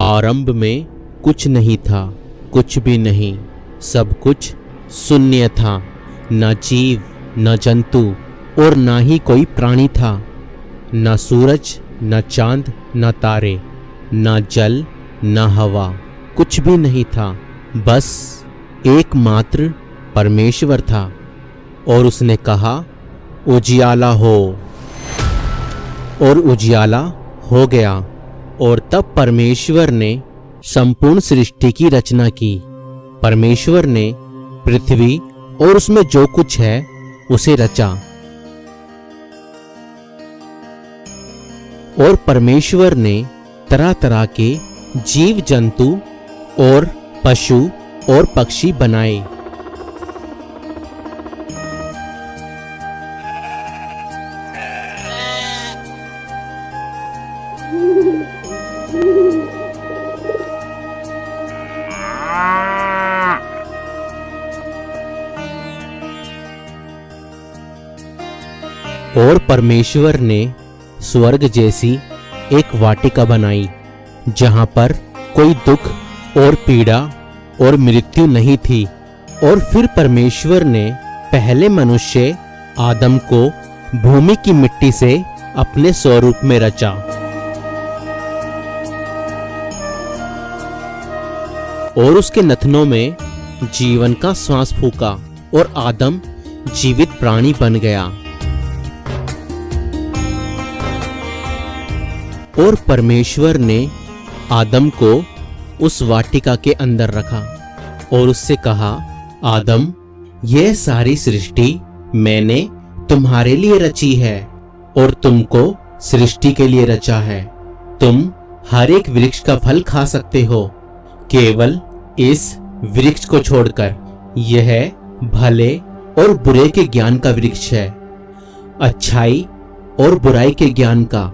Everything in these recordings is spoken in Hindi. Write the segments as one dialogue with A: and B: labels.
A: आरंभ में कुछ नहीं था, कुछ भी नहीं, सब कुछ शून्य था। न जीव, न जंतु और न ही कोई प्राणी था। न सूरज, न चांद, न तारे, न जल, न हवा, कुछ भी नहीं था। बस एकमात्र परमेश्वर था। और उसने कहा, उजियाला हो। और उजियाला हो गया। और तब परमेश्वर ने संपूर्ण सृष्टि की रचना की। परमेश्वर ने पृथ्वी और उसमें जो कुछ है उसे रचा। और परमेश्वर ने तरह तरह के जीव जंतु और पशु और पक्षी बनाए। और परमेश्वर ने स्वर्ग जैसी एक वाटिका बनाई, जहां पर कोई दुख और पीड़ा और मृत्यु नहीं थी। और फिर परमेश्वर ने पहले मनुष्य आदम को भूमि की मिट्टी से अपने स्वरूप में रचा। और उसके नथनों में जीवन का श्वास फूंका और आदम जीवित प्राणी बन गया। और परमेश्वर ने आदम को उस वाटिका के अंदर रखा और उससे कहा, आदम, यह सारी सृष्टि मैंने तुम्हारे लिए रची है और तुमको सृष्टि के लिए रचा है। तुम हर एक वृक्ष का फल खा सकते हो, केवल इस वृक्ष को छोड़कर। यह भले और बुरे के ज्ञान का वृक्ष है, अच्छाई और बुराई के ज्ञान का।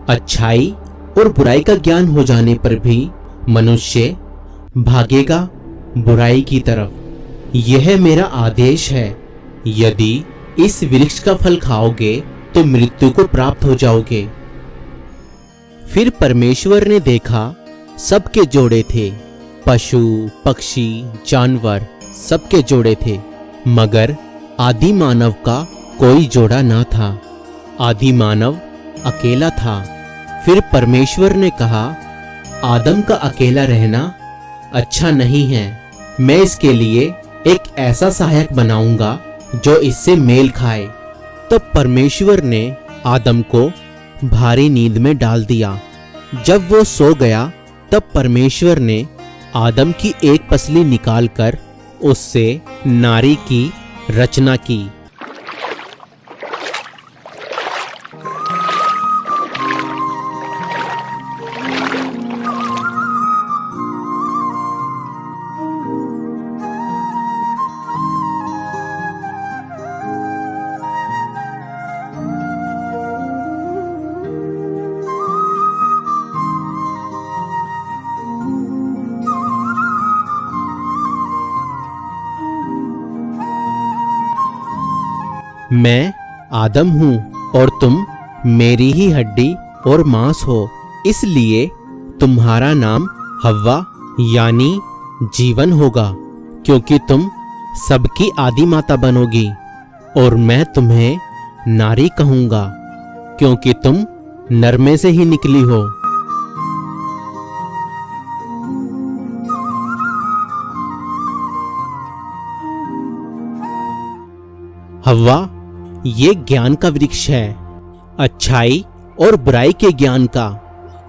A: अच्छाई और बुराई का ज्ञान हो जाने पर भी मनुष्य भागेगा बुराई की तरफ। यह मेरा आदेश है, यदि इस वृक्ष का फल खाओगे तो मृत्यु को प्राप्त हो जाओगे। फिर परमेश्वर ने देखा, सबके जोड़े थे, पशु पक्षी जानवर सबके जोड़े थे, मगर आदि मानव का कोई जोड़ा ना था। आदि मानव अकेला था। फिर परमेश्वर ने कहा, आदम का अकेला रहना अच्छा नहीं है। मैं इसके लिए एक ऐसा सहायक बनाऊंगा जो इससे मेल खाए। तब परमेश्वर ने आदम को भारी नींद में डाल दिया। जब वो सो गया तब परमेश्वर ने आदम की एक पसली निकालकर उससे नारी की रचना की। मैं आदम हूं और तुम मेरी ही हड्डी और मांस हो, इसलिए तुम्हारा नाम हव्वा यानी जीवन होगा, क्योंकि तुम सबकी आदि माता बनोगी। और मैं तुम्हें नारी कहूंगा, क्योंकि तुम नर में से ही निकली हो। हव्वा, ये ज्ञान का वृक्ष है, अच्छाई और बुराई के ज्ञान का,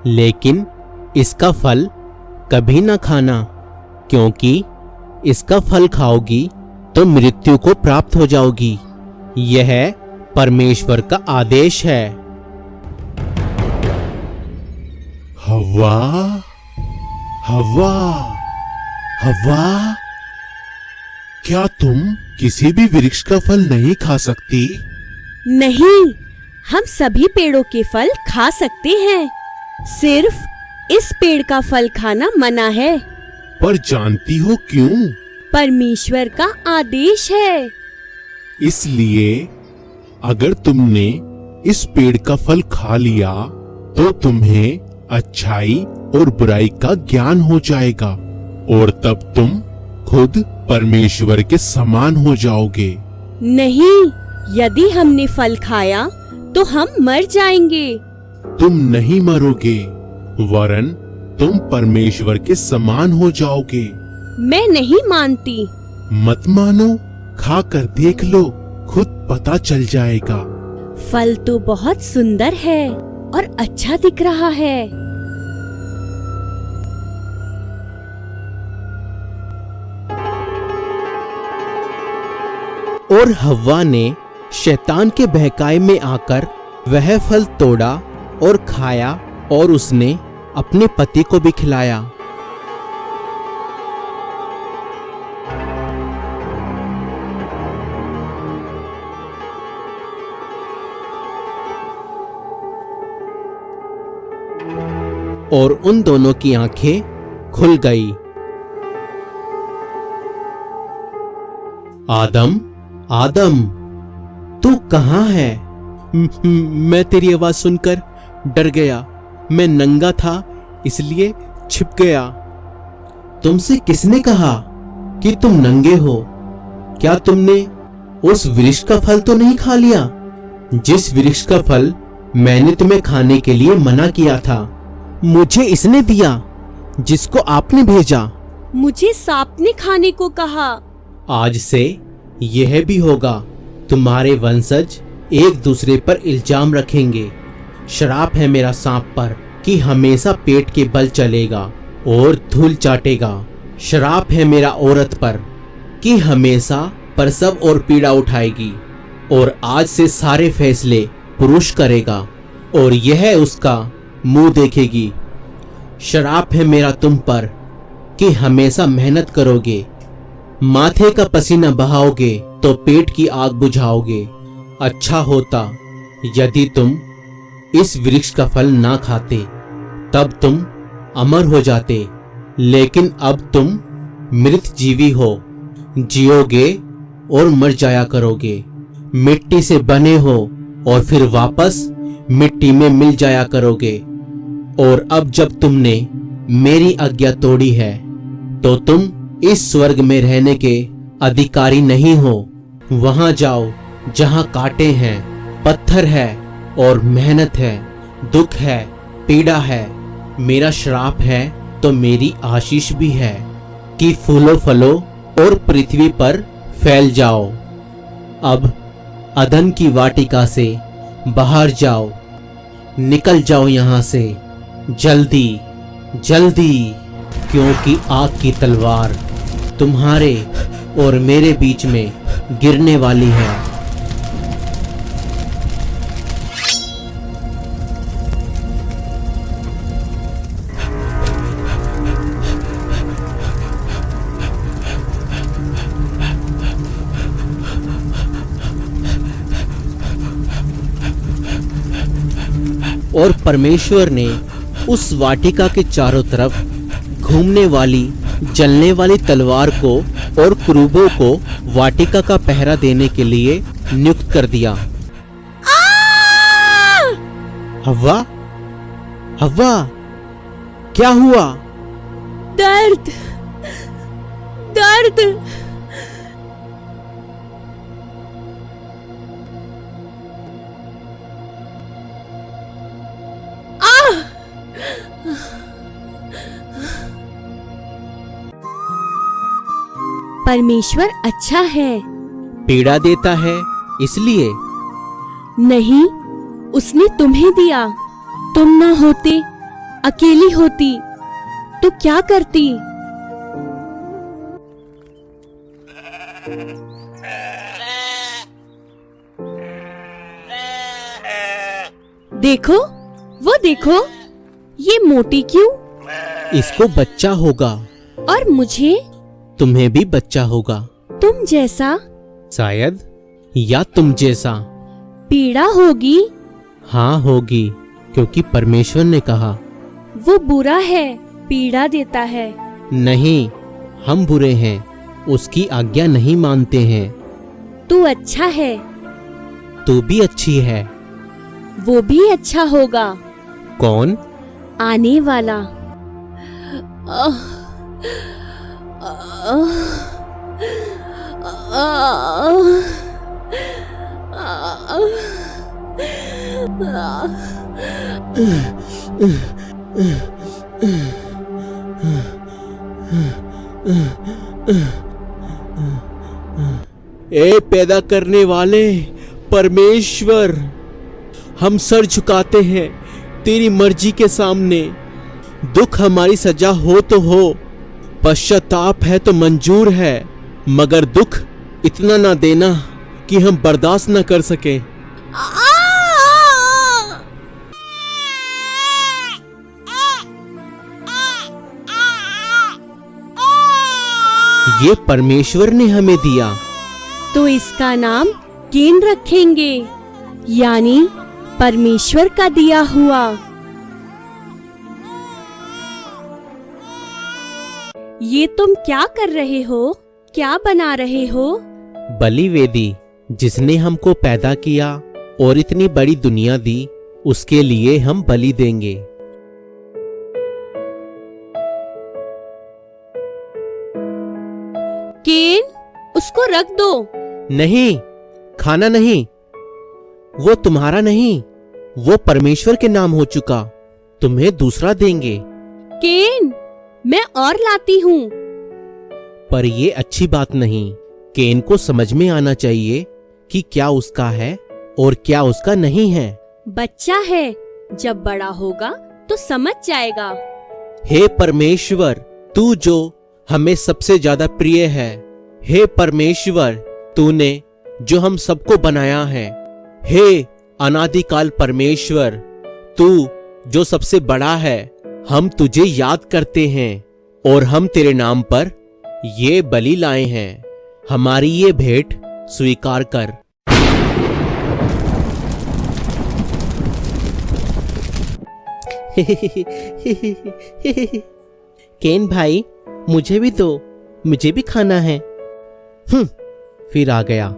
A: लेकिन इसका फल कभी ना खाना, क्योंकि इसका फल खाओगी तो मृत्यु को प्राप्त हो जाओगी। यह परमेश्वर का आदेश है।
B: हव्वा, हव्वा, हव्वा, क्या तुम किसी भी वृक्ष का फल नहीं खा सकती?
C: नहीं, हम सभी पेड़ों के फल खा सकते हैं, सिर्फ इस पेड़ का फल खाना मना है।
B: पर जानती हो क्यों?
C: परमेश्वर का आदेश है।
B: इसलिए अगर तुमने इस पेड़ का फल खा लिया तो तुम्हें अच्छाई और बुराई का ज्ञान हो जाएगा और तब तुम खुद परमेश्वर के समान हो जाओगे।
C: नहीं, यदि हमने फल खाया तो हम मर जाएंगे।
B: तुम नहीं मरोगे, वरन तुम परमेश्वर के समान हो जाओगे।
C: मैं नहीं मानती।
B: मत मानो, खाकर देख लो, खुद पता चल जाएगा।
C: फल तो बहुत सुंदर है और अच्छा दिख रहा है।
A: और हव्वा ने शैतान के बहकाए में आकर वह फल तोड़ा और खाया और उसने अपने पति को भी खिलाया। और उन दोनों की आंखें खुल गई। आदम, आदम, तू कहाँ है? मैं तेरी आवाज सुनकर डर गया। मैं नंगा था इसलिए छिप गया। तुमसे किसने कहा कि तुम नंगे हो? क्या तुमने उस वृक्ष का फल तो नहीं खा लिया, जिस वृक्ष का फल मैंने तुम्हें खाने के लिए मना किया था? मुझे इसने दिया जिसको आपने भेजा।
C: मुझे सांप ने खाने को कहा।
A: आज से यह भी होगा, तुम्हारे वंशज एक दूसरे पर इल्जाम रखेंगे। श्राप है मेरा सांप पर कि हमेशा पेट के बल चलेगा और धूल चाटेगा। श्राप है मेरा औरत पर कि हमेशा प्रसव और पीड़ा उठाएगी और आज से सारे फैसले पुरुष करेगा और यह उसका मुंह देखेगी। श्राप है मेरा तुम पर कि हमेशा मेहनत करोगे, माथे का पसीना बहाओगे तो पेट की आग बुझाओगे। अच्छा होता यदि तुम इस वृक्ष का फल ना खाते, तब तुम अमर हो जाते। लेकिन अब तुम मृत जीवी हो, जियोगे और मर जाया करोगे। मिट्टी से बने हो और फिर वापस मिट्टी में मिल जाया करोगे। और अब जब तुमने मेरी आज्ञा तोड़ी है तो तुम इस स्वर्ग में रहने के अधिकारी नहीं हो। वहां जाओ जहां कांटे हैं, पत्थर है और मेहनत है, दुख है, पीड़ा है। मेरा श्राप है तो मेरी आशीष भी है कि फूलो फलो और पृथ्वी पर फैल जाओ। अब अदन की वाटिका से बाहर जाओ, निकल जाओ यहाँ से जल्दी जल्दी, क्योंकि आग की तलवार तुम्हारे और मेरे बीच में गिरने वाली है। और परमेश्वर ने उस वाटिका के चारों तरफ घूमने वाली जलने वाली तलवार को और क्रूबों को वाटिका का पहरा देने के लिए नियुक्त कर दिया। हव्वा, हव्वा, क्या हुआ?
C: दर्द, दर्द। परमेश्वर अच्छा है।
A: पीड़ा देता है इसलिए?
C: नहीं, उसने तुम्हें दिया। तुम न होते, अकेली होती तो क्या करती? देखो, वो देखो, ये मोटी क्यों?
A: इसको बच्चा होगा।
C: और मुझे?
A: तुम्हें भी बच्चा होगा।
C: तुम जैसा?
A: शायद, या तुम जैसा।
C: पीड़ा होगी?
A: हाँ होगी, क्योंकि परमेश्वर ने कहा।
C: वो बुरा है, पीड़ा देता है।
A: नहीं, हम बुरे हैं, उसकी आज्ञा नहीं मानते हैं।
C: तू अच्छा है।
A: तू भी अच्छी है।
C: वो भी अच्छा होगा।
A: कौन?
C: आने वाला।
A: ए पैदा करने वाले परमेश्वर, हम सर झुकाते हैं तेरी मर्जी के सामने। दुख हमारी सजा हो तो हो, पश्चाताप है तो मंजूर है, मगर दुख इतना ना देना कि हम बर्दाश्त न कर सके। ये परमेश्वर ने हमें दिया,
C: तो इसका नाम केन रखेंगे, यानी परमेश्वर का दिया हुआ। ये तुम क्या कर रहे हो? क्या बना रहे हो?
A: बलि वेदी जिसने हमको पैदा किया और इतनी बड़ी दुनिया दी, उसके लिए हम बलि देंगे।
C: केन, उसको रख दो।
A: नहीं, खाना नहीं, वो तुम्हारा नहीं, वो परमेश्वर के नाम हो चुका, तुम्हें दूसरा देंगे।
C: केन, मैं और लाती हूँ।
A: पर ये अच्छी बात नहीं। केन को समझ में आना चाहिए कि क्या उसका है और क्या उसका नहीं है।
C: बच्चा है, जब बड़ा होगा तो समझ जाएगा।
A: हे परमेश्वर, तू जो हमें सबसे ज्यादा प्रिय है, हे परमेश्वर, तूने जो हम सबको बनाया है, हे अनादिकाल परमेश्वर, तू जो सबसे बड़ा है, हम तुझे याद करते हैं और हम तेरे नाम पर ये बलि लाए हैं। हमारी ये भेंट स्वीकार कर। केन भाई, मुझे भी दो, मुझे भी खाना है। फिर आ गया।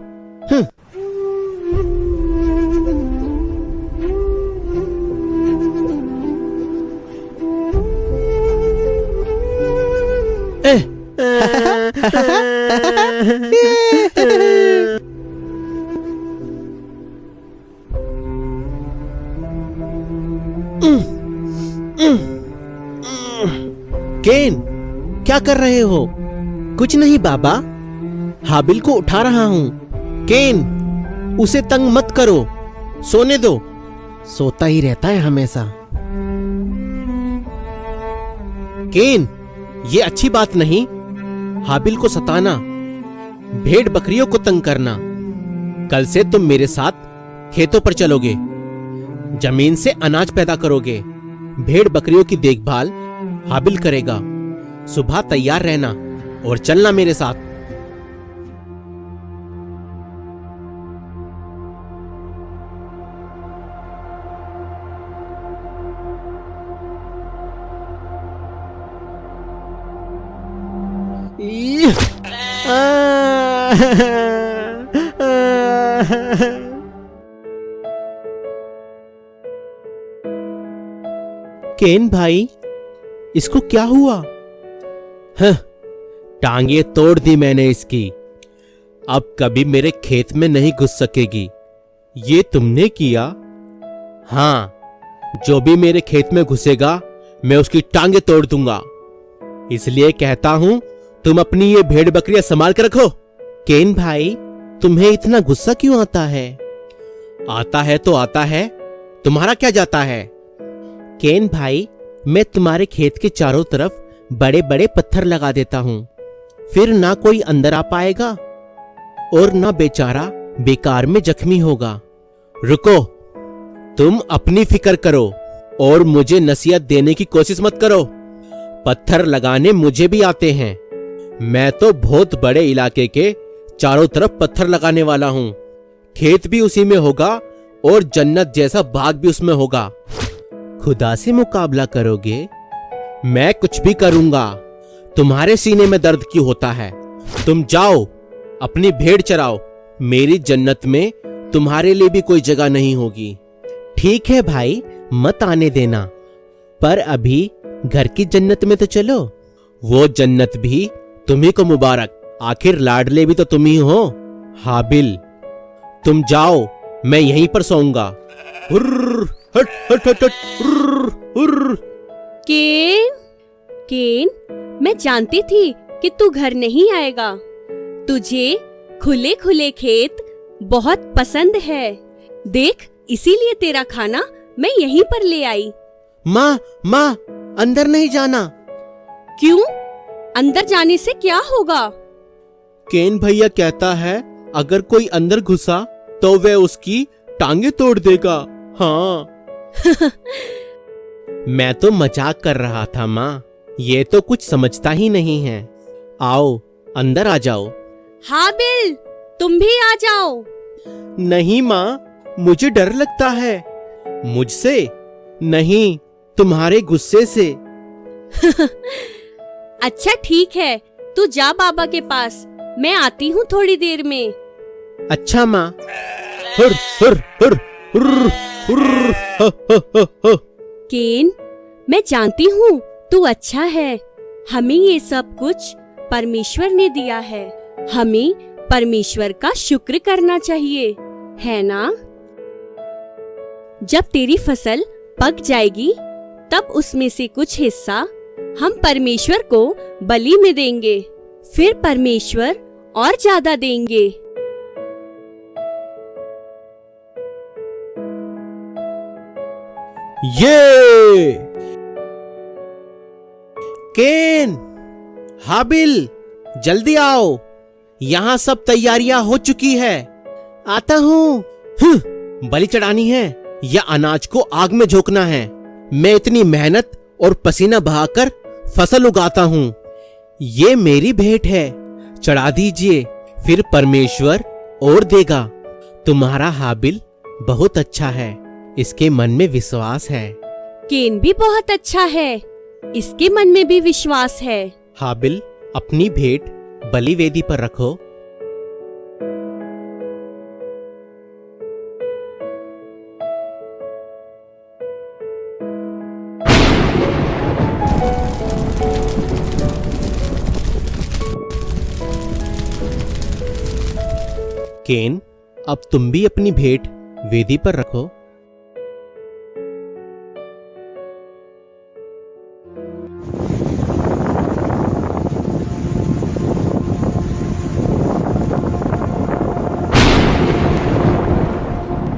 A: केन, क्या कर रहे हो? कुछ नहीं बाबा, हाबिल को उठा रहा हूं। केन, उसे तंग मत करो, सोने दो। सोता ही रहता है हमेशा। केन, ये अच्छी बात नहीं, हाबिल को सताना, भेड़ बकरियों को तंग करना। कल से तुम मेरे साथ खेतों पर चलोगे, जमीन से अनाज पैदा करोगे, भेड़ बकरियों की देखभाल हाबिल करेगा। सुबह तैयार रहना और चलना मेरे साथ। केन भाई, इसको क्या हुआ? टांगे तोड़ दी मैंने इसकी, अब कभी मेरे खेत में नहीं घुस सकेगी। ये तुमने किया? हाँ, जो भी मेरे खेत में घुसेगा मैं उसकी टांगे तोड़ दूंगा। इसलिए कहता हूं, तुम अपनी ये भेड़ बकरियां संभाल कर रखो। केन भाई, तुम्हें इतना गुस्सा क्यों आता है? आता है तो आता है, तुम्हारा क्या जाता है? केन भाई, मैं तुम्हारे खेत के चारों तरफ बड़े बड़े पत्थर लगा देता हूं, फिर ना कोई अंदर आ पाएगा और ना बेचारा बेकार में जख्मी होगा। रुको, तुम अपनी फिक्र करो और मुझे नसीहत देने की कोशिश मत करो। पत्थर लगाने मुझे भी आते हैं, मैं तो बहुत बड़े इलाके के चारों तरफ पत्थर लगाने वाला हूं। खेत भी उसी में होगा और जन्नत जैसा बाग भी उसमें होगा। खुदा से मुकाबला करोगे? मैं कुछ भी करूंगा। तुम्हारे सीने में दर्द क्यों होता है? तुम जाओ, अपनी भेड़ चराओ। मेरी जन्नत में तुम्हारे लिए भी कोई जगह नहीं होगी। ठीक है भाई, मत आने देना, पर अभी घर की जन्नत में तो चलो। वो जन्नत भी तुम्ही को मुबारक, आखिर लाडले भी तो तुम ही हो। हाबिल, तुम जाओ, मैं यहीं पर सोऊंगा। हुर्र, हट हट हट हट, हुर्र, हुर्र।
C: केन, मैं जानती थी कि तू घर नहीं आएगा। तुझे खुले खुले खेत बहुत पसंद है। देख, इसीलिए तेरा खाना मैं यहीं पर ले आई।
A: माँ, माँ, अंदर नहीं जाना।
C: क्यों? अंदर जाने से क्या होगा?
A: केन भैया कहता है अगर कोई अंदर घुसा तो वह उसकी टांगे तोड़ देगा। हाँ। मैं तो मजाक कर रहा था माँ, ये तो कुछ समझता ही नहीं है। आओ, अंदर आ जाओ।
C: हाबिल, तुम भी आ जाओ।
A: नहीं माँ, मुझे डर लगता है। मुझसे नहीं, तुम्हारे गुस्से से।
C: अच्छा ठीक है, तू जा बाबा के पास, मैं आती हूँ थोड़ी देर में।
A: अच्छा माँ। हुर हुर हुर हुर हुर, ह, ह, ह, ह।
C: केन, मैं जानती हूँ तू अच्छा है। हमें ये सब कुछ परमेश्वर ने दिया है। हमें परमेश्वर का शुक्र करना चाहिए, है ना? जब तेरी फसल पक जाएगी तब उसमें से कुछ हिस्सा हम परमेश्वर को बलि में देंगे, फिर परमेश्वर और ज्यादा देंगे।
A: ये केन, हाबिल, जल्दी आओ, यहाँ सब तैयारियां हो चुकी है। आता हूँ। बलि चढ़ानी है या अनाज को आग में झोंकना है? मैं इतनी मेहनत और पसीना बहाकर फसल उगाता हूँ। ये मेरी भेंट है, चढ़ा दीजिए, फिर परमेश्वर और देगा। तुम्हारा हाबिल बहुत अच्छा है, इसके मन में विश्वास है।
C: केन भी बहुत अच्छा है, इसके मन में भी विश्वास है।
A: हाबिल, अपनी भेंट बलि वेदी पर रखो। केन, अब तुम भी अपनी भेंट वेदी पर रखो।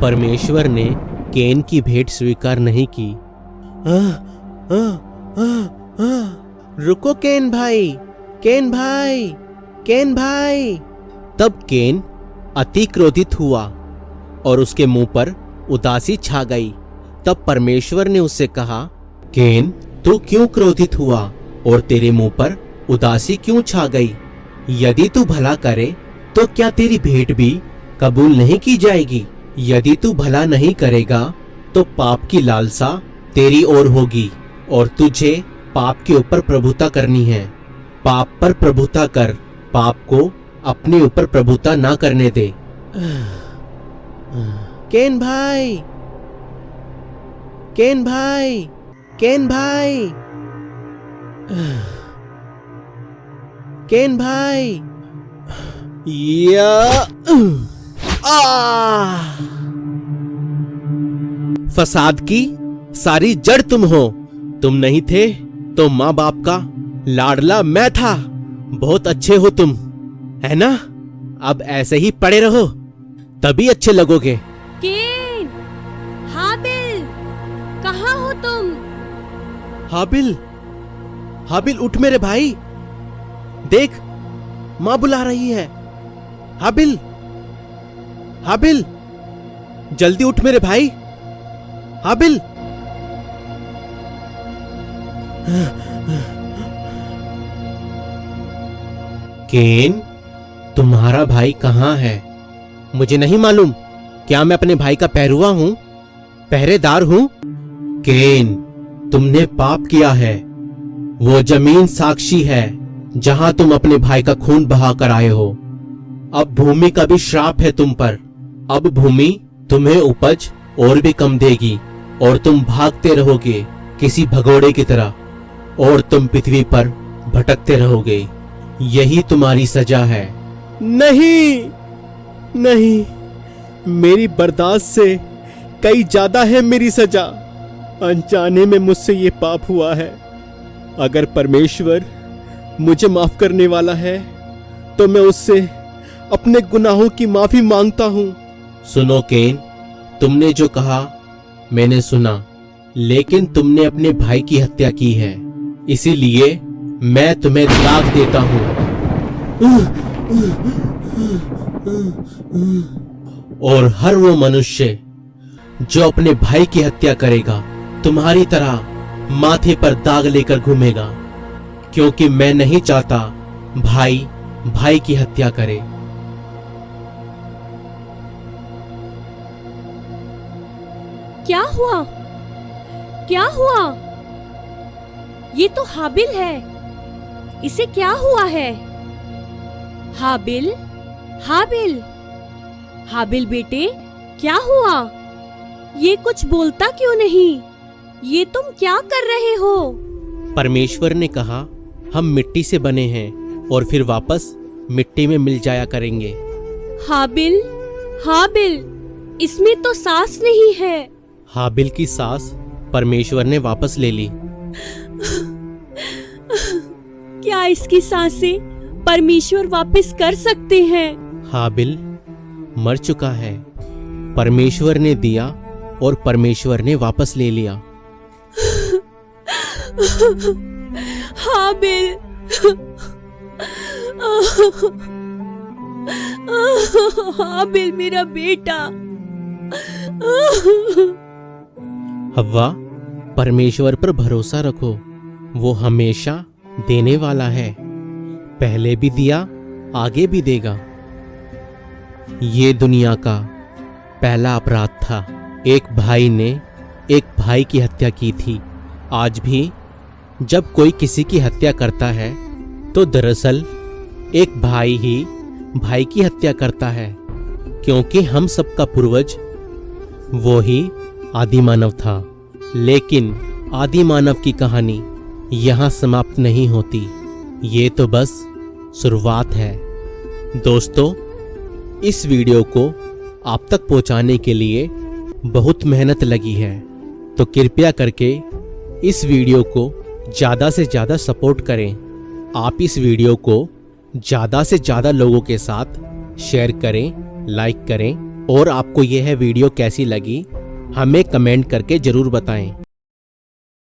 A: परमेश्वर ने केन की भेंट स्वीकार नहीं की। रुको केन भाई, केन भाई, केन भाई। तब केन अति क्रोधित हुआ और उसके मुंह पर उदासी छा गई। तब परमेश्वर ने उससे कहा, केन, तू क्यों क्रोधित हुआ और तेरे मुंह पर उदासी क्यों छा गई? यदि तू भला करे तो क्या तेरी भेंट भी कबूल नहीं की जाएगी? यदि तू भला नहीं करेगा तो पाप की लालसा तेरी ओर होगी और तुझे पाप के ऊपर प्रभुता करनी है। पाप पर प्रभुता कर, पाप को अपने ऊपर प्रभुता ना करने दे। केन भाई, केन भाई, केन भाई, केन भाई। या फसाद की सारी जड़ तुम हो। तुम नहीं थे तो माँ बाप का लाडला मैं था। बहुत अच्छे हो तुम, है ना? अब ऐसे ही पड़े रहो, तभी अच्छे लगोगे।
C: केन, हाबिल, कहाँ हो तुम?
A: हाबिल, हाबिल उठ मेरे भाई, देख माँ बुला रही है। हाबिल, हाबिल, जल्दी उठ मेरे भाई। हाबिल। केन, तुम्हारा भाई कहाँ है? मुझे नहीं मालूम। क्या मैं अपने भाई का पहरुआ हूँ, पहरेदार हूँ? केन, तुमने पाप किया है। वो जमीन साक्षी है जहां तुम अपने भाई का खून बहा कर आए हो। अब भूमि का भी श्राप है तुम पर। अब भूमि तुम्हें उपज और भी कम देगी और तुम भागते रहोगे किसी भगोड़े की तरह और तुम पृथ्वी पर भटकते रहोगे। यही तुम्हारी सजा है।
D: नहीं नहीं, मेरी बर्दाश्त से कई ज्यादा है मेरी सजा। अनजाने में मुझसे ये पाप हुआ है। अगर परमेश्वर मुझे माफ करने वाला है तो मैं उससे अपने गुनाहों की माफी मांगता हूँ।
A: सुनो केन, तुमने जो कहा मैंने सुना, लेकिन तुमने अपने भाई की हत्या की है, इसीलिए मैं तुम्हें दाग देता हूँ। और हर वो मनुष्य जो अपने भाई की हत्या करेगा तुम्हारी तरह माथे पर दाग लेकर घूमेगा, क्योंकि मैं नहीं चाहता भाई भाई की हत्या करे।
C: क्या हुआ? क्या हुआ? ये तो हाबिल है। इसे क्या हुआ है? हाबिल, हाबिल, हाबिल बेटे, क्या हुआ? ये कुछ बोलता क्यों नहीं? ये तुम क्या कर रहे हो?
A: परमेश्वर ने कहा हम मिट्टी से बने हैं और फिर वापस मिट्टी में मिल जाया करेंगे।
C: हाबिल, हाबिल, इसमें तो सांस नहीं है।
A: हाबिल की सांस परमेश्वर ने वापस ले ली।
C: क्या इसकी सांसें परमेश्वर वापस कर सकते हैं?
A: हाबिल मर चुका है। परमेश्वर ने दिया और परमेश्वर ने वापस ले लिया।
C: हाबिल, हाबिल मेरा बेटा।
A: हव्वा, परमेश्वर पर भरोसा रखो, वो हमेशा देने वाला है। पहले भी दिया, आगे भी देगा। ये दुनिया का पहला अपराध था। एक भाई ने एक भाई की हत्या की थी। आज भी जब कोई किसी की हत्या करता है तो दरअसल एक भाई ही भाई की हत्या करता है, क्योंकि हम सबका पूर्वज वो ही आदि मानव था। लेकिन आदि मानव की कहानी यहाँ समाप्त नहीं होती। ये तो बस शुरुआत है। दोस्तों, इस वीडियो को आप तक पहुंचाने के लिए बहुत मेहनत लगी है, तो कृपया करके इस वीडियो को ज़्यादा से ज़्यादा सपोर्ट करें। आप इस वीडियो को ज़्यादा से ज़्यादा लोगों के साथ शेयर करें, लाइक करें, और आपको यह वीडियो कैसी लगी हमें कमेंट करके ज़रूर बताएं।